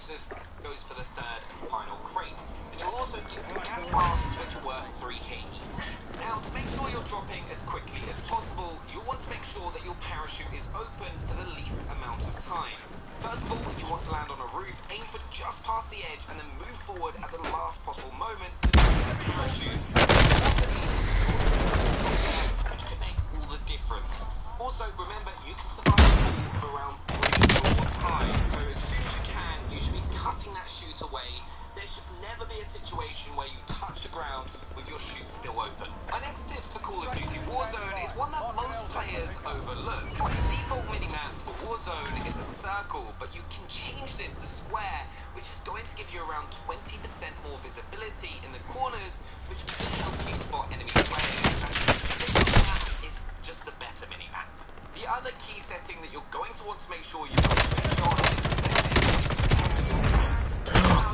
closest goes for the third and final crate. And you'll also get some gas masks which are worth 3k each. Now, to make sure you're dropping as quickly as possible, you'll want to make sure that your parachute is open for the least amount of time. First of all, if you want to land on a roof, aim for just past the edge and then move forward at the last possible moment to trigger the parachute. Which can make all the difference. Also, remember, you can survive a fall of around 3 floors high, so as soon as you can, you should be cutting that chute away. There should never be a situation where you touch the ground with your chute still open. My next tip for Call of Duty Warzone is one that most players overlook. The default minimap for Warzone is a circle, but you can change this to square, which is going to give you around 20% more visibility in the corners, which can help you spot enemy players. And this map is just a better minimap. The other key setting that you're going to want to make sure you put on is the setting is to protect your tank.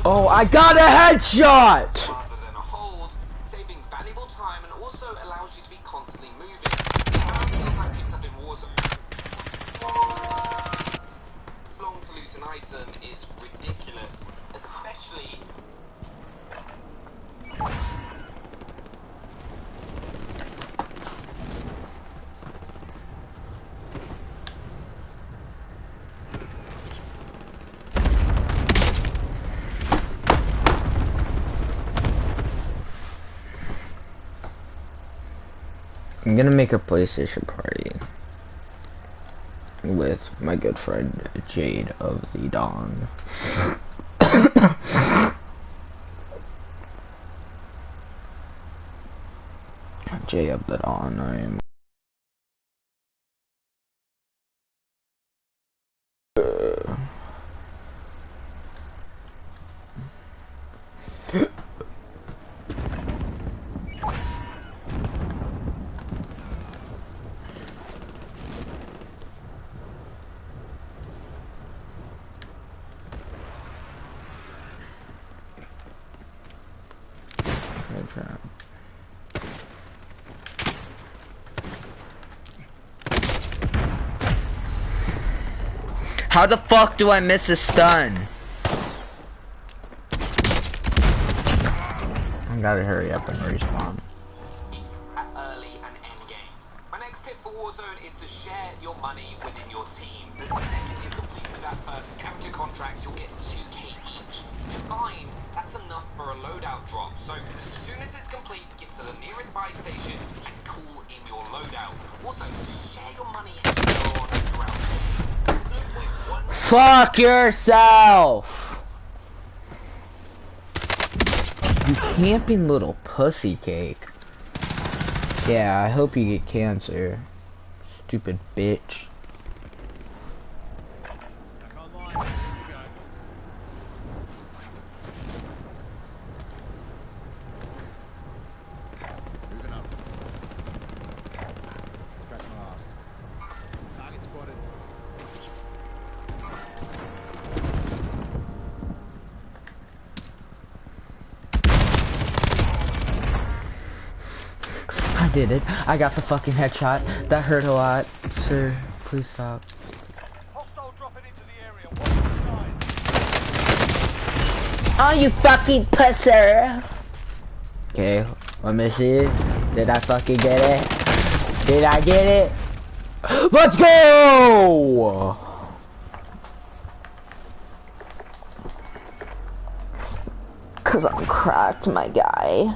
Oh, I got a headshot! Rather than a hold, saving valuable time and also allows you to be constantly moving. The amount of kills I picked up in Warzone long to loot an item is ridiculous, especially I'm gonna make a PlayStation party with my good friend Jade of the Dawn. Jay of the Dawn, I am. How the fuck do I miss a stun? I gotta hurry up and respawn. at early and end game. My next tip for Warzone is to share your money within your team. The second you completed that first scavenger contract, you'll get 2k each. Combined, that's enough for a loadout drop. So as soon as it's complete, get to the nearest buy station and call in your loadout. Also, just share your money and go on throughout the game. Fuck yourself! You camping little pussy cake. Yeah, I hope you get cancer. Stupid bitch. Back online. Here we go. Moving up. Scratch my last. Target spotted. I did it. I got the fucking headshot. That hurt a lot. Sir, please stop. Hostile dropping into the area. Watch the skies. Oh, you fucking pusser! Okay, let me see. Did I fucking get it? Did I get it? Let's go! Cause I'm cracked, my guy.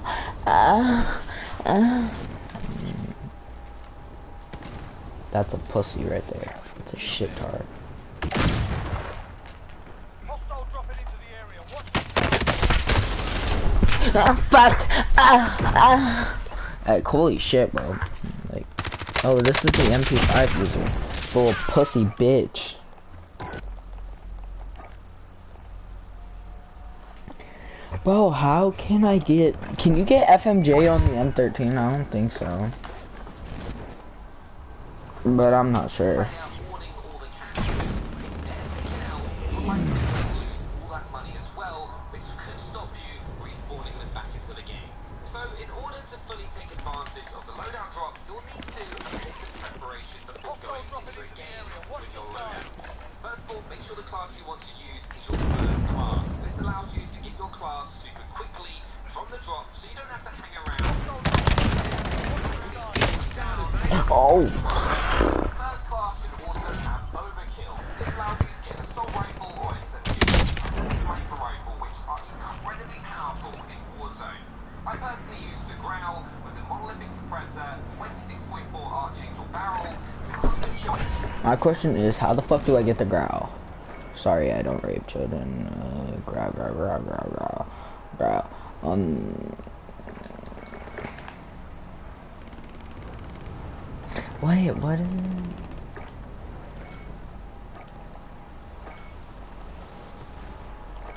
That's a pussy right there. It's a shit tart. Hostile dropping into the area. Watch Ah, fuck! Like, holy shit, bro. Like, oh, this is the MP5 user. Little pussy bitch. Bro, how can I get... Can you get FMJ on the M13? I don't think so. But I'm not sure. Warning all the casualties. They're taking out all that money as well, which could stop you respawning them back into the game. So in order to fully take advantage of the loadout drop, you'll need to do a bit of preparation before going into a game with your loadout. First of all, make sure the class you want to use is your first class. This allows you to get your class super quickly from the drop, so you don't have to hang around. Oh. First class should also have overkill. This allows you to get an assault rifle or SMG, and a sniper rifle, which are incredibly powerful in Warzone. I personally use the Growl with the monolithic suppressor, 26.4 Archangel barrel. My question is, how the fuck do I get the Growl? Sorry, I don't rape children. Growl. Wait, what is it?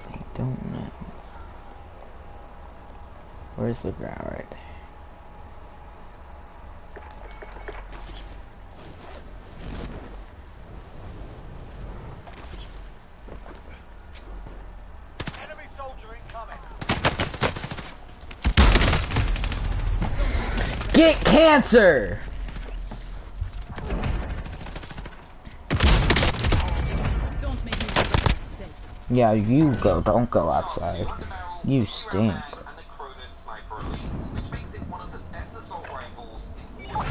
I don't know. Where's the Growl right there? Enemy soldier incoming. Get cancer! Don't make me look safe. Yeah, you go. Don't go outside. You stink. And the Cronin Sniper Elite, which makes it one of the best assault rifles in Warzone.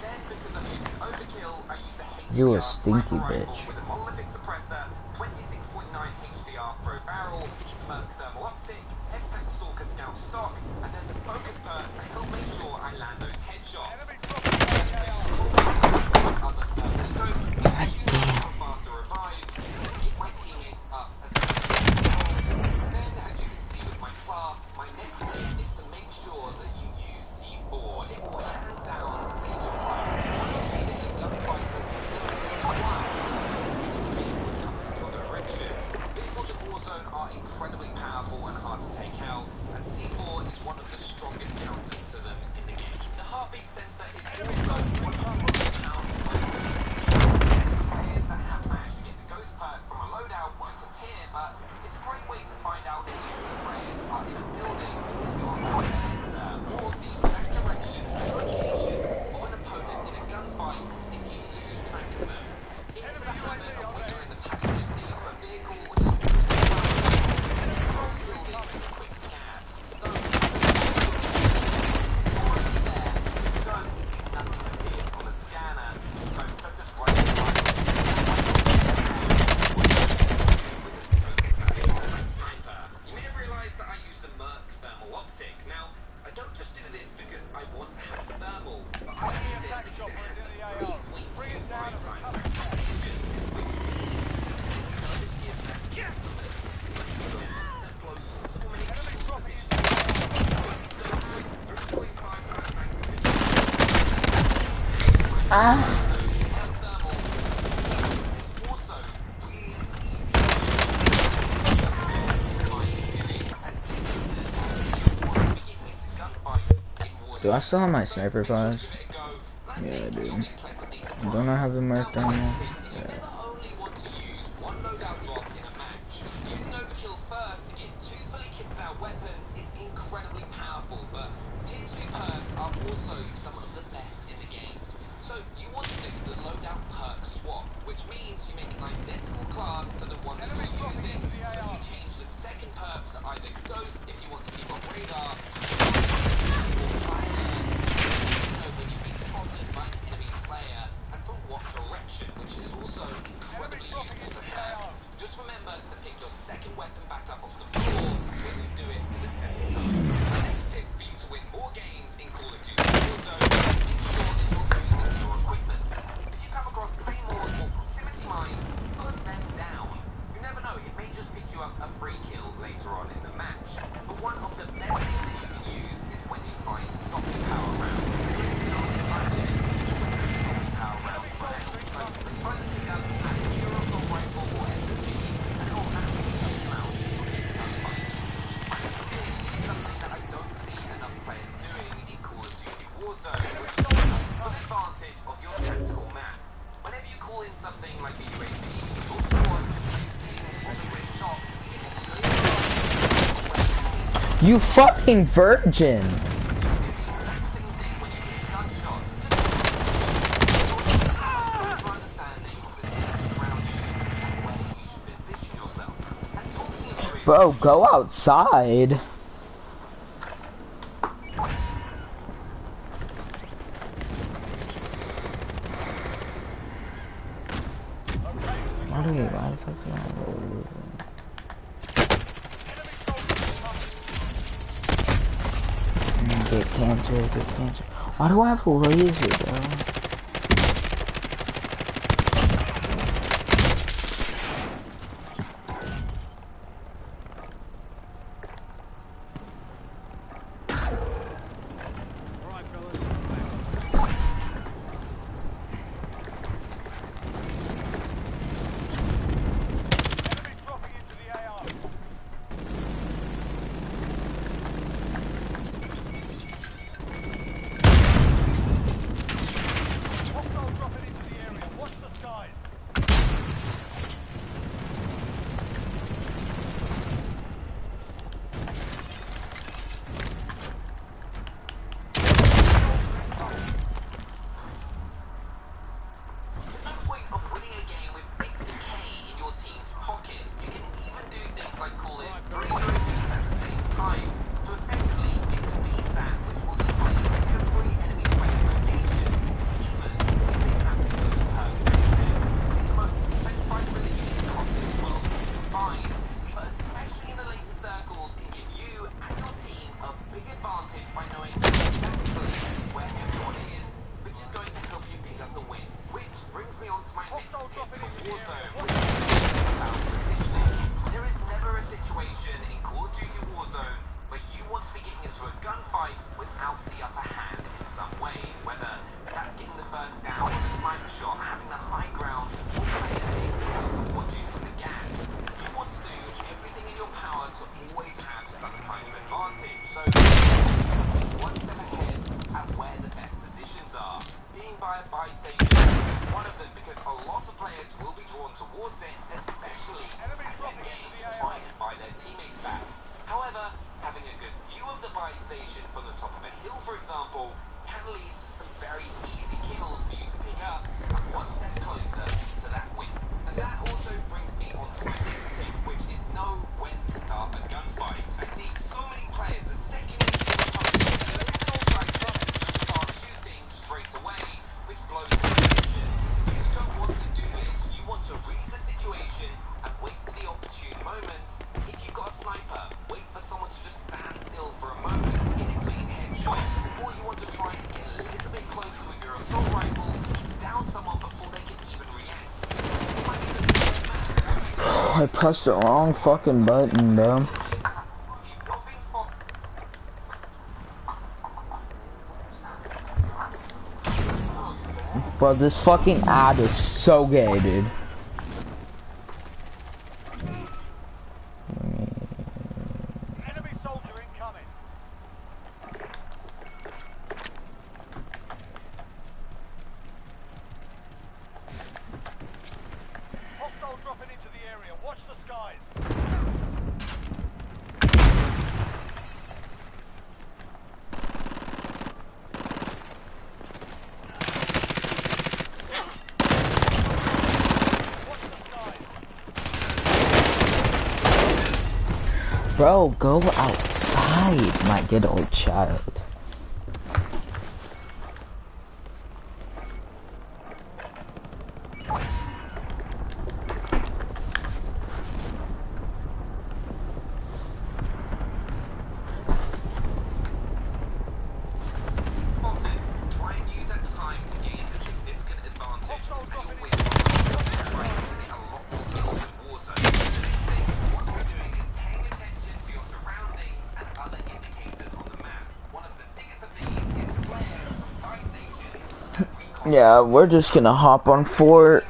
Then, because I'm using overkill, I use the HDR You a stinky sniper rifle bitch. with a monolithic suppressor, 26.9 HDR pro barrel, Merc thermal optic, head-tank stalker scout stock, and then the focus perk to help make sure I land those headshots. Enemy dropping Other purple scopes, God damn. faster revived, keep my teammates up as then, as you can see with my class, my next tip is to make sure that you use C4. It will hands down save your life. Gunfighters comes in your direction. Vehicles in Warzone are incredibly powerful and hard to take out, and C4 is one of the strongest counters to them in the game. The heartbeat sensor is also one of the most powerful players that have managed to get the ghost perk from a loadout won't appear, but it's a great way to find out if the players are in a building that you're about to enter, or the exact direction and location of an opponent in a gunfight if you lose track of them. Into the habit of when you're in the passenger seat of a vehicle or just across buildings with a quick scan. Though already there, ghost if nothing appears on the scanner, so focus right on the sniper. You may have realized that I use the Merc thermal optic. Now, I don't just do this because I want to have thermal, but I use it because it has a 3.2 bright time magnification, which that flows so many people positions. 3.5 times magnification. Ah. Do I still have my sniper class? Yeah, I do. Don't I have the Merc thermal? Yeah. Only want to use one loadout drop in a match. Using overkill first to get 2 fully kitted out weapons is incredibly powerful, but tier 2 perks are also some of the best in the game. So you want to do the loadout perk swap, which means you make an identical class to the one that you're using, but you change the second perk to either Ghost if you want to keep on radar, when you've been spotted by an enemy player, and from what direction, which is also incredibly useful to have. Just remember to pick your second weapon back up off the floor when you do it for the second time. The next tip for you to win more games in Call of Duty Warzone is ensure that you're using your equipment. If you come across claymores or proximity mines, put them down. You never know, it may just pick you up a free kill later on in the match. But one of the best things that you can use is when you find stopping power rounds. You fucking virgin! Bro, go outside. Why the fuck do I roll? Get cancer, get cancer. Why do I have a laser, bro? Alright, fellas. Enemy dropping into the AR. Hostile dropping into the area. Watch the skies. There's no point of winning a game with big decay in your team's pocket. You can even do things like call in three UAVs at the same time. So effectively, it's a VSAT which will display every enemy place location, even if they happen to go permanent. It's the most specified for the game across this world you can find, but especially in the later circles can give you and your team a big advantage by knowing exactly where everyone is, which is going to help you pick up the win. Which brings me on to my next tip for Warzone, which is about positioning. There is never a situation in Call of Duty Warzone where you want to be getting into a gunfight without the upper hand in some way, whether that's getting the first down with a sniper shot, having the high ground, or playing a game towards you from the gas. You want to do everything in your power to always have some kind of advantage, so one step ahead at where the best positions are. Being by a buy station is one of them because a lot of players will be drawn towards it, especially as a game to try and buy their teammates back. However, having a good view of the buy station from the top of a hill, for example, can lead to some very easy kills for you to pick up and one step closer to that win. And that also brings me on to my next tip, which is know when to start a gunfight. I see so many players the second they see a target, they let it all right there and just start shooting straight away, which blows the position. You don't want to do this. You want to read the situation and wait for the opportune moment. If you've got a sniper, wait for someone to just stand still for a moment to get a clean headshot. Or you want to try and get a little bit closer with your assault rifle, down someone before they can even react. It might be the best match. I pressed the wrong fucking button, bro. You've got things for Bro, this fucking ad is so gay, dude. Enemy soldier incoming. Hostile dropping into the area. Watch the skies. Watch the skies. Bro, go outside, my good old child. spotted. Try and use that time to gain a significant advantage. Hostile And dropping you'll into win. the area. Right, you're getting a lot more kills in Warzone. The next thing, what you're doing is paying attention to your surroundings and other indicators on the map. One of the biggest of these is flares, buy stations, and recon. Yeah, we're just gonna hop on fort.